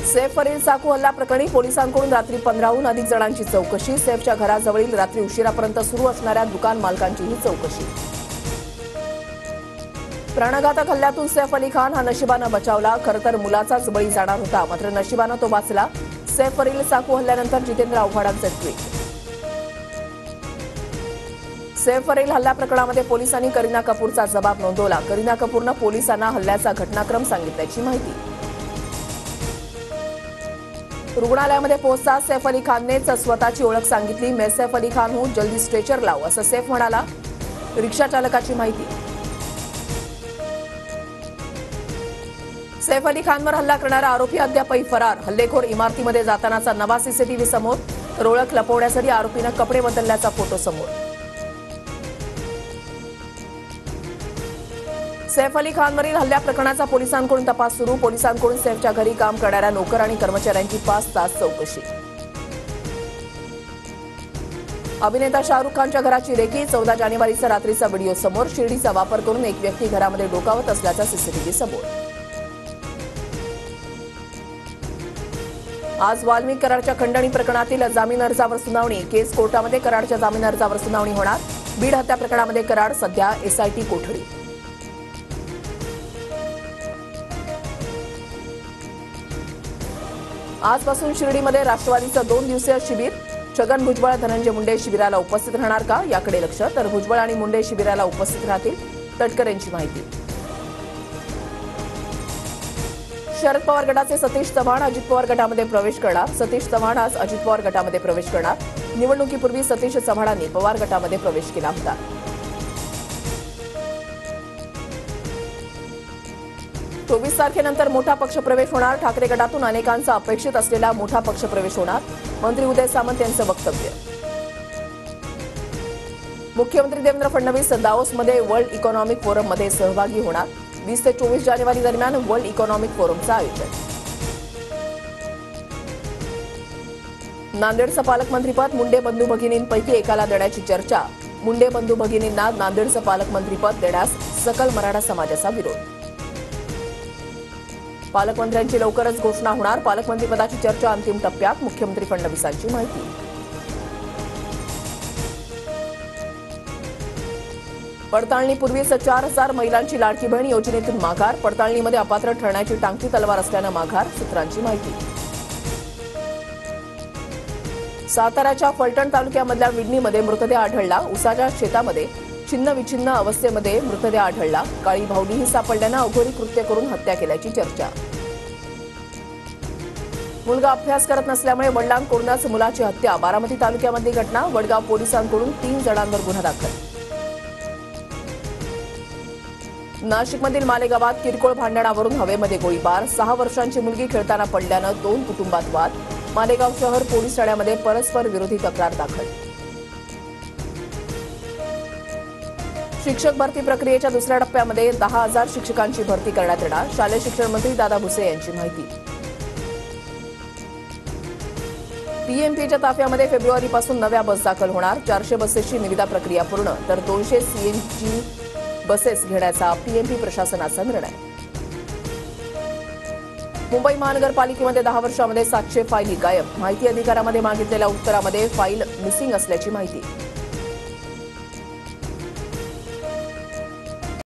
सैफवरील चाकू हल्ला प्रकरणी पोलिसांकडून रात्री 15हून अधिक जणांची चौकशी। सैफच्या घराजवळील रात्री उशिरापर्यंत सुरू असणाऱ्या दुकान मालकांचीही चौकशी। प्राणघातक हल्ल्यातून सैफ अली खान हा नशिबानं बचावला। खरं तर मुलाचाच बळी जाणार होता, मात्र नशिबानं तो वाचला। सैफवरील चाकू हल्ल्यानंतर जितेंद्र आव्हाडांचे ट्विट। सैफवरील हल्ला प्रकरणामध्ये पोलिसांनी करीना कपूरचा जबाब नोंदवला। करीना कपूरनं पोलिसांना हल्ल्याचा घटनाक्रम सांगितल्याची माहिती। रुग्णालयामध्ये पोहोचताच सैफ अली खाननेच स्वतःची ओळख सांगितली। मैं सैफ अली खान हूं, जल्दी स्ट्रेचर लाव, असं सैफ म्हणाला। रिक्षा चालकाची माहिती। सैफ अली खानवर हल्ला करणारा आरोपी अद्यापही फरार। हल्लेखोर इमारतीमध्ये जातानाचा नवा सीसीटीव्ही समोर, तर ओळख लपवण्यासाठी आरोपीनं कपडे बदलल्याचा फोटो समोर। सैफ अली खानवरील हल्ल्या प्रकरणाचा पोलिसांकडून तपास सुरू। पोलिसांकडून सैफच्या घरी काम करणाऱ्या नोकर आणि कर्मचाऱ्यांची 5 तास चौकशी। अभिनेता शाहरुख खानच्या घराची रेकी। 14 जानेवारीचा रात्रीचा व्हिडिओ समोर। शिर्डीचा वापर करून एक व्यक्ती घरामध्ये डोकावत असल्याचा सीसीटीव्ही समोर। आज वाल्मिक कराडच्या खंडणी प्रकरणातील जामीन अर्जावर सुनावणी। केस कोर्टामध्ये कराडच्या जामीन अर्जावर सुनावणी होणार। बीड हत्या प्रकरणामध्ये कराड सध्या एसआयटी कोठडी। आजपासून शिर्डीमध्ये राष्ट्रवादीचं 2 दिवसीय शिबिर। छगन भुजबळ धनंजय मुंडे शिबिराला उपस्थित राहणार का, याकडे लक्ष। तर भुजबळ आणि मुंडे शिबिराला उपस्थित राहतील, तटकरेंची माहिती। शरद पवार गटाचे सतीश चव्हाण अजित पवार गटामध्ये प्रवेश करणार। सतीश चव्हाण आज अजित पवार गटामध्ये प्रवेश करणार। निवडणुकीपूर्वी सतीश चव्हाणांनी पवार गटामध्ये प्रवेश केला होता। 24 तारखेनंतर मोठा पक्षप्रवेश होणार। ठाकरे गटातून अनेकांचा अपेक्षित असलेला मोठा पक्षप्रवेश होणार। मंत्री उदय सामंत यांचं वक्तव्य। मुख्यमंत्री देवेंद्र फडणवीस दाओसमध्ये वर्ल्ड इकॉनॉमिक फोरममध्ये सहभागी होणार। 20 ते 24 जानेवारी दरम्यान वर्ल्ड इकॉनॉमिक फोरमचं आयोजन। नांदेडचं पालकमंत्रीपद मुंडे बंधू भगिनींपैकी एकाला देण्याची चर्चा। मुंडे बंधू भगिनींना नांदेडचं पालकमंत्रीपद देण्यास सकल मराठा समाजाचा विरोध। पालकमंत्र्यांची लवकरच घोषणा होणार। पालकमंत्रीपदाची चर्चा अंतिम टप्प्यात, मुख्यमंत्री फडणवीसांची माहिती। पडताळणीपूर्वीच 4000 महिलांची लाडकी बहीण योजनेतून माघार। पडताळणीमध्ये अपात्र ठरण्याची टांगती तलवार असल्यानं माघार, सूत्रांची माहिती। साताऱ्याच्या फलटण तालुक्यामधल्या विडणीमध्ये मृतदेह आढळला। उसाच्या शेतामध्ये छिन्न विछिन्न अवस्थेमध्ये मृतदेह आढळला। काळी भावडीही सापडल्यानं अघोरी कृत्य करून हत्या केल्याची चर्चा। मुलगा अभ्यास करत नसल्यामुळे वडिलांकडूनच मुलाची हत्या। बारामती तालुक्यामधली घटना। वडगाव पोलिसांकडून 3 जणांवर गुन्हा दाखल। नाशिकमधील मालेगावात किरकोळ भांडणावरून हवेमध्ये गोळीबार। 6 वर्षांची मुलगी खेळताना पडल्यानं 2 कुटुंबात वाद। मालेगाव शहर पोलीस ठाण्यामध्ये परस्पर विरोधी तक्रार दाखल। शिक्षक भरती प्रक्रियेच्या दुसऱ्या टप्प्यामध्ये 10,000 शिक्षकांची भरती करण्यात येणार। शालेय शिक्षण मंत्री दादा भुसे यांची माहिती। पीएमपीच्या ताफ्यामध्ये फेब्रुवारीपासून नव्या बस दाखल होणार। 400 बसेसची निविदा प्रक्रिया पूर्ण, तर 200 सीएनजी बसेस घेण्याचा पीएमपी प्रशासनाचा निर्णय। मुंबई महानगरपालिकेमध्ये 10 वर्षांमध्ये 700 फाईली गायब। माहिती अधिकारामध्ये मागितलेल्या उत्तरामध्ये फाईल मिसिंग असल्याची माहिती।